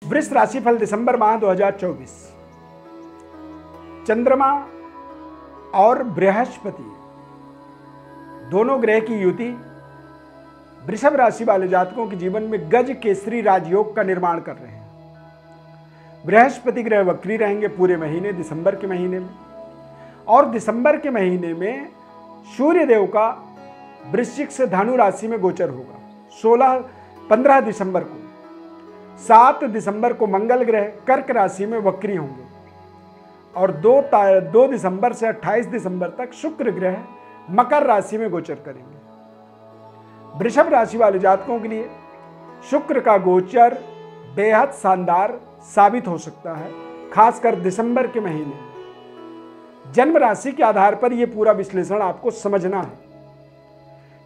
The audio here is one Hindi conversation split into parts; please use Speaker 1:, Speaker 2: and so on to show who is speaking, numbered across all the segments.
Speaker 1: वृष राशिफल दिसंबर माह 2024। चंद्रमा और बृहस्पति दोनों ग्रह की युति वृषभ राशि वाले जातकों के जीवन में गज केसरी राजयोग का निर्माण कर रहे हैं। बृहस्पति ग्रह वक्री रहेंगे पूरे महीने दिसंबर के महीने में, और दिसंबर के महीने में सूर्य देव का वृश्चिक से धनु राशि में गोचर होगा 15 दिसंबर को। 7 दिसंबर को मंगल ग्रह कर्क राशि में वक्री होंगे और 2 दिसंबर से 28 दिसंबर तक शुक्र ग्रह मकर राशि में गोचर करेंगे। वृषभ राशि वाले जातकों के लिए शुक्र का गोचर बेहद शानदार साबित हो सकता है, खासकर दिसंबर के महीने। जन्म राशि के आधार पर यह पूरा विश्लेषण आपको समझना है।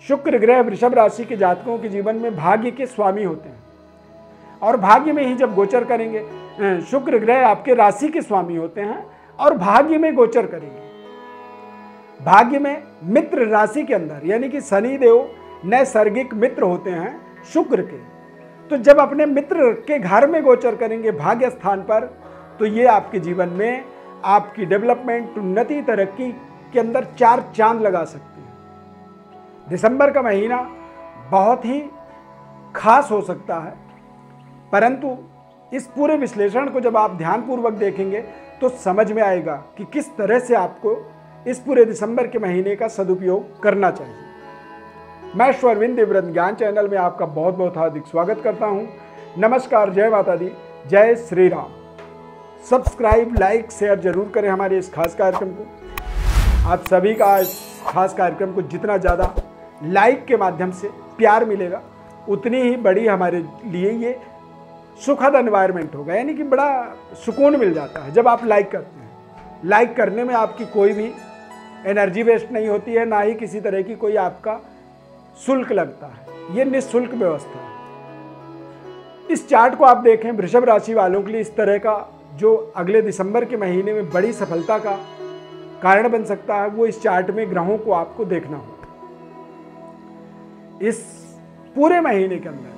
Speaker 1: शुक्र ग्रह वृषभ राशि के जातकों के जीवन में भाग्य के स्वामी होते हैं और भाग्य में ही जब गोचर करेंगे, शुक्र ग्रह आपके राशि के स्वामी होते हैं और भाग्य में गोचर करेंगे। भाग्य में मित्र राशि के अंदर, यानी कि शनि देव नैसर्गिक मित्र होते हैं शुक्र के, तो जब अपने मित्र के घर में गोचर करेंगे भाग्य स्थान पर, तो ये आपके जीवन में आपकी डेवलपमेंट, उन्नति, तरक्की के अंदर 4 चांद लगा सकते हैं। दिसंबर का महीना बहुत ही खास हो सकता है, परंतु इस पूरे विश्लेषण को जब आप ध्यानपूर्वक देखेंगे तो समझ में आएगा कि किस तरह से आपको इस पूरे दिसंबर के महीने का सदुपयोग करना चाहिए। मैं श्वरविंद देवव्रत ज्ञान चैनल में आपका बहुत बहुत हार्दिक स्वागत करता हूं। नमस्कार, जय माता दी, जय Shri Ram. Subscribe, like, share जरूर करें हमारे इस खास कार्यक्रम को। आप सभी का इस खास कार्यक्रम को जितना ज़्यादा लाइक के माध्यम से प्यार मिलेगा, उतनी ही बड़ी हमारे लिए ये सुखद एनवायरनमेंट होगा, यानी कि बड़ा सुकून मिल जाता है जब आप लाइक करते हैं। लाइक करने में आपकी कोई भी एनर्जी वेस्ट नहीं होती है, ना ही किसी तरह की कोई आपका शुल्क लगता है। ये निःशुल्क व्यवस्था है। इस चार्ट को आप देखें, वृषभ राशि वालों के लिए इस तरह का जो अगले दिसंबर के महीने में बड़ी सफलता का कारण बन सकता है, वो इस चार्ट में ग्रहों को आपको देखना होगा। इस पूरे महीने के अंदर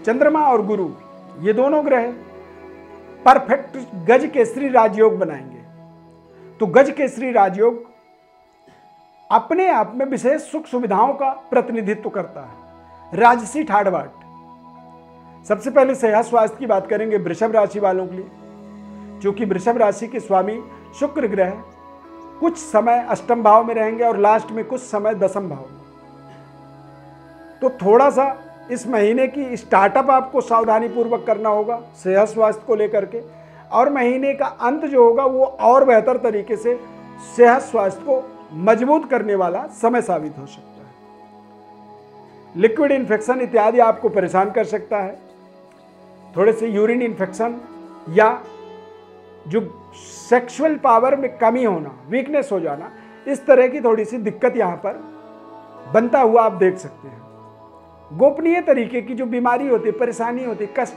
Speaker 1: चंद्रमा और गुरु, ये दोनों ग्रह परफेक्ट गज केसरी राजयोग बनाएंगे। तो गज केसरी राजयोग अपने आप में विशेष सुख सुविधाओं का प्रतिनिधित्व करता है। राजसी ठाड़बाट। सबसे पहले सेहत स्वास्थ्य की बात करेंगे वृषभ राशि वालों के लिए, क्योंकि वृषभ राशि के स्वामी शुक्र ग्रह कुछ समय अष्टम भाव में रहेंगे और लास्ट में कुछ समय दशम भाव में। तो थोड़ा सा इस महीने की स्टार्टअप आपको सावधानी पूर्वक करना होगा सेहत स्वास्थ्य को लेकर के, और महीने का अंत जो होगा वो और बेहतर तरीके से सेहत स्वास्थ्य को मजबूत करने वाला समय साबित हो सकता है। लिक्विड इन्फेक्शन इत्यादि आपको परेशान कर सकता है। थोड़े से यूरिन इन्फेक्शन या जो सेक्सुअल पावर में कमी होना, वीकनेस हो जाना, इस तरह की थोड़ी सी दिक्कत यहाँ पर बनता हुआ आप देख सकते हैं। गोपनीय तरीके की जो बीमारी होती है, परेशानी होती है, कष्ट,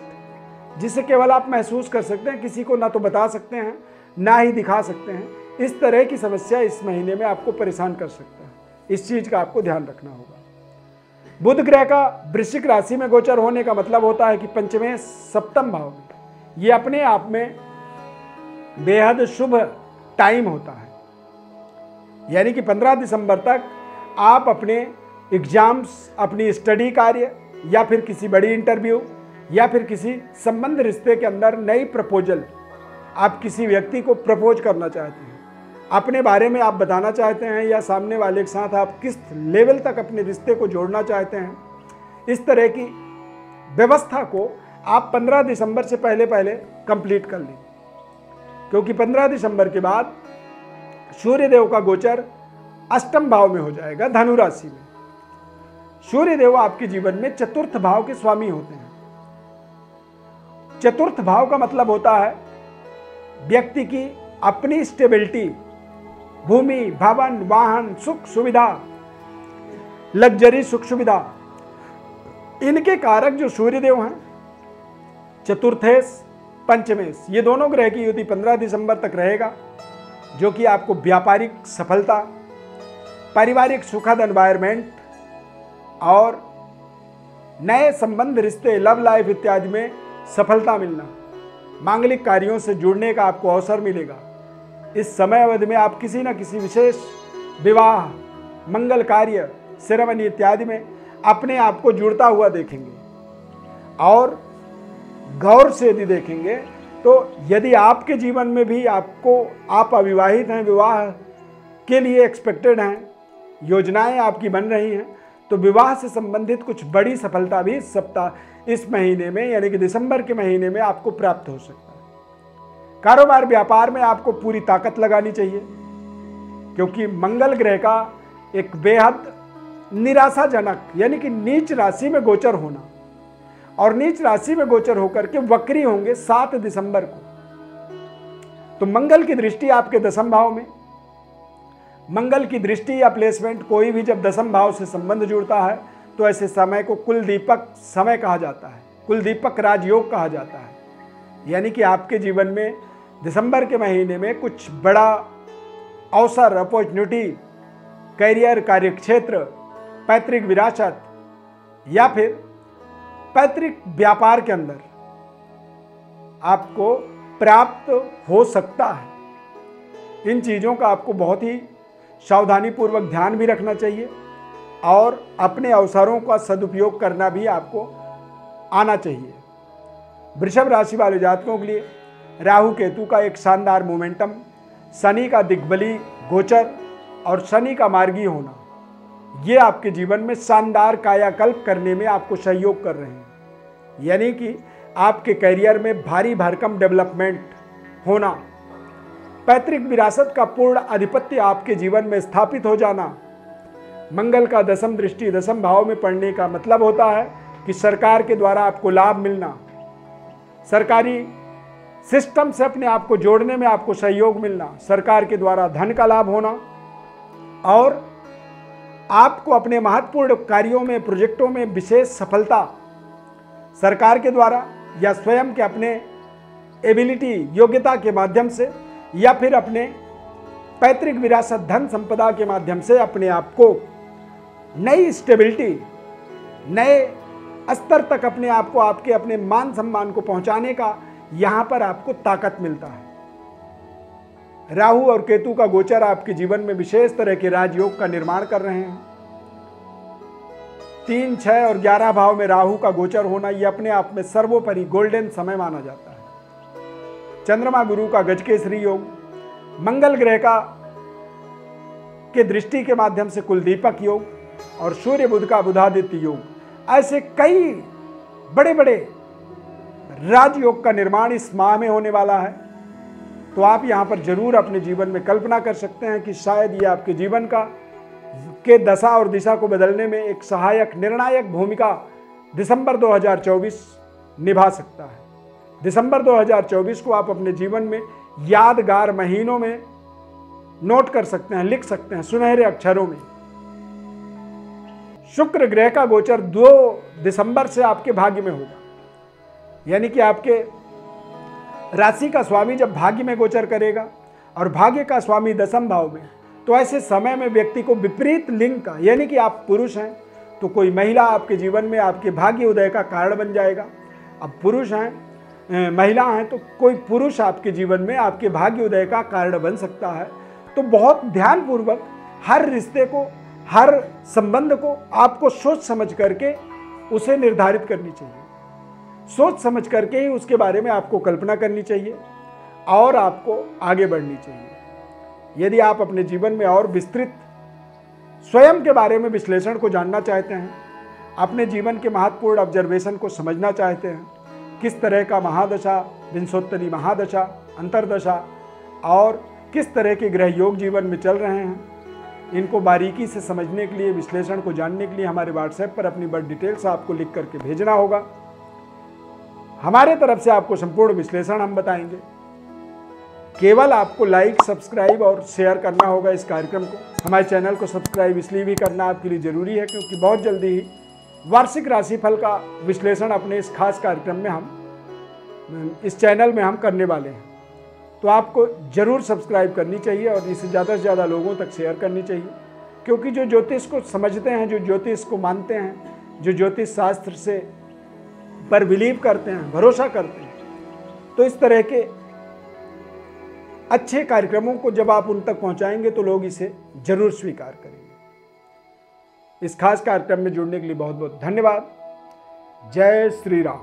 Speaker 1: जिसे केवल आप महसूस कर सकते हैं, किसी को ना तो बता सकते हैं ना ही दिखा सकते हैं, इस तरह की समस्या इस महीने में आपको परेशान कर सकता है। इस चीज का आपको ध्यान रखना होगा। बुध ग्रह का वृश्चिक राशि में गोचर होने का मतलब होता है कि पंचमें सप्तम भाव में, ये अपने आप में बेहद शुभ टाइम होता है। यानी कि 15 दिसंबर तक आप अपने एग्जाम्स, अपनी स्टडी कार्य, या फिर किसी बड़ी इंटरव्यू, या फिर किसी संबंध रिश्ते के अंदर नई प्रपोजल, आप किसी व्यक्ति को प्रपोज करना चाहते हैं, अपने बारे में आप बताना चाहते हैं, या सामने वाले के साथ आप किस लेवल तक अपने रिश्ते को जोड़ना चाहते हैं, इस तरह की व्यवस्था को आप 15 दिसंबर से पहले कंप्लीट कर लें, क्योंकि 15 दिसंबर के बाद सूर्य देव का गोचर अष्टम भाव में हो जाएगा, धनु राशि में। सूर्य देव आपके जीवन में चतुर्थ भाव के स्वामी होते हैं। चतुर्थ भाव का मतलब होता है व्यक्ति की अपनी स्टेबिलिटी, भूमि, भवन, वाहन, सुख सुविधा, लग्जरी सुख सुविधा, इनके कारक जो सूर्यदेव हैं, चतुर्थेश, पंचमेश, ये दोनों ग्रह की युति 15 दिसंबर तक रहेगा, जो कि आपको व्यापारिक सफलता, पारिवारिक सुखद एनवायरनमेंट और नए संबंध, रिश्ते, लव लाइफ इत्यादि में सफलता मिलना, मांगलिक कार्यों से जुड़ने का आपको अवसर मिलेगा। इस समय अवधि में आप किसी न किसी विशेष विवाह, मंगल कार्य, सेरेमनी इत्यादि में अपने आप को जुड़ता हुआ देखेंगे। और गौर से यदि देखेंगे तो यदि आपके जीवन में भी आप अविवाहित हैं, विवाह के लिए एक्सपेक्टेड हैं, योजनाएं आपकी बन रही हैं, तो विवाह से संबंधित कुछ बड़ी सफलता भी इस महीने में यानी कि दिसंबर के महीने में आपको प्राप्त हो सकता है। कारोबार व्यापार में आपको पूरी ताकत लगानी चाहिए, क्योंकि मंगल ग्रह का एक बेहद निराशाजनक यानी कि नीच राशि में गोचर होना, और नीच राशि में गोचर होकर के वक्री होंगे 7 दिसंबर को। तो मंगल की दृष्टि आपके दसम भाव में, मंगल की दृष्टि या प्लेसमेंट कोई भी जब दसम भाव से संबंध जुड़ता है तो ऐसे समय को कुल दीपक समय कहा जाता है, कुल दीपक राजयोग कहा जाता है। यानी कि आपके जीवन में दिसंबर के महीने में कुछ बड़ा अवसर, अपॉर्चुनिटी, करियर, कार्यक्षेत्र, पैतृक विरासत या फिर पैतृक व्यापार के अंदर आपको प्राप्त हो सकता है। इन चीज़ों का आपको बहुत ही सावधानी पूर्वक ध्यान भी रखना चाहिए और अपने अवसरों का सदुपयोग करना भी आपको आना चाहिए। वृषभ राशि वाले जातकों के लिए राहु केतु का एक शानदार मोमेंटम, शनि का दिग्बली गोचर और शनि का मार्गी होना, ये आपके जीवन में शानदार कायाकल्प करने में आपको सहयोग कर रहे हैं। यानी कि आपके करियर में भारी भरकम डेवलपमेंट होना, पैतृक विरासत का पूर्ण आधिपत्य आपके जीवन में स्थापित हो जाना। मंगल का दसम दृष्टि दसम भाव में पड़ने का मतलब होता है कि सरकार के द्वारा आपको लाभ मिलना, सरकारी सिस्टम से अपने आप को जोड़ने में आपको सहयोग मिलना, सरकार के द्वारा धन का लाभ होना और आपको अपने महत्वपूर्ण कार्यों में, प्रोजेक्टों में विशेष सफलता सरकार के द्वारा या स्वयं के अपने एबिलिटी, योग्यता के माध्यम से या फिर अपने पैतृक विरासत धन संपदा के माध्यम से अपने आप को नई स्टेबिलिटी, नए स्तर तक अपने आप को, आपके अपने मान सम्मान को पहुंचाने का यहां पर आपको ताकत मिलता है। राहु और केतु का गोचर आपके जीवन में विशेष तरह के राजयोग का निर्माण कर रहे हैं। 3, 6 और 11 भाव में राहु का गोचर होना यह अपने आप में सर्वोपरि गोल्डन समय माना जाता है। चंद्रमा गुरु का गजकेसरी योग, मंगल ग्रह के दृष्टि के माध्यम से कुल दीपक योग और सूर्य बुध का बुधादित्य योग, ऐसे कई बड़े बड़े राजयोग का निर्माण इस माह में होने वाला है। तो आप यहाँ पर जरूर अपने जीवन में कल्पना कर सकते हैं कि शायद ये आपके जीवन के दशा और दिशा को बदलने में एक सहायक, निर्णायक भूमिका दिसंबर 2024 निभा सकता है। दिसंबर 2024 को आप अपने जीवन में यादगार महीनों में नोट कर सकते हैं, लिख सकते हैं सुनहरे अक्षरों में। शुक्र ग्रह का गोचर 2 दिसंबर से आपके भाग्य में होगा, यानी कि आपके राशि का स्वामी जब भाग्य में गोचर करेगा और भाग्य का स्वामी दसम भाव में, तो ऐसे समय में व्यक्ति को विपरीत लिंग का, यानी कि आप पुरुष हैं तो कोई महिला आपके जीवन में आपके भाग्य उदय का कारण बन जाएगा। अब पुरुष हैं, महिला हैं तो कोई पुरुष आपके जीवन में आपके भाग्य उदय का कारण बन सकता है। तो बहुत ध्यानपूर्वक हर रिश्ते को, हर संबंध को आपको सोच समझ करके उसे निर्धारित करनी चाहिए, सोच समझ करके ही उसके बारे में आपको कल्पना करनी चाहिए और आपको आगे बढ़नी चाहिए। यदि आप अपने जीवन में और विस्तृत स्वयं के बारे में विश्लेषण को जानना चाहते हैं, अपने जीवन के महत्वपूर्ण ऑब्जर्वेशन को समझना चाहते हैं, किस तरह का महादशा, विंशोत्तरी महादशा, अंतरदशा और किस तरह के ग्रह योग जीवन में चल रहे हैं, इनको बारीकी से समझने के लिए, विश्लेषण को जानने के लिए हमारे व्हाट्सएप पर अपनी बर्थ डिटेल्स आपको लिख करके भेजना होगा। हमारे तरफ से आपको संपूर्ण विश्लेषण हम बताएंगे। केवल आपको लाइक, सब्सक्राइब और शेयर करना होगा इस कार्यक्रम को। हमारे चैनल को सब्सक्राइब इसलिए भी करना आपके लिए ज़रूरी है क्योंकि बहुत जल्दी ही वार्षिक राशिफल का विश्लेषण अपने इस खास कार्यक्रम में हम इस चैनल में हम करने वाले हैं। तो आपको ज़रूर सब्सक्राइब करनी चाहिए और इसे ज़्यादा से ज़्यादा लोगों तक शेयर करनी चाहिए, क्योंकि जो ज्योतिष को समझते हैं, जो ज्योतिष को मानते हैं, जो ज्योतिष शास्त्र से पर बिलीव करते हैं, भरोसा करते हैं, तो इस तरह के अच्छे कार्यक्रमों को जब आप उन तक पहुंचाएंगे तो लोग इसे जरूर स्वीकार करेंगे। इस खास कार्यक्रम में जुड़ने के लिए बहुत बहुत धन्यवाद। जय श्री राम।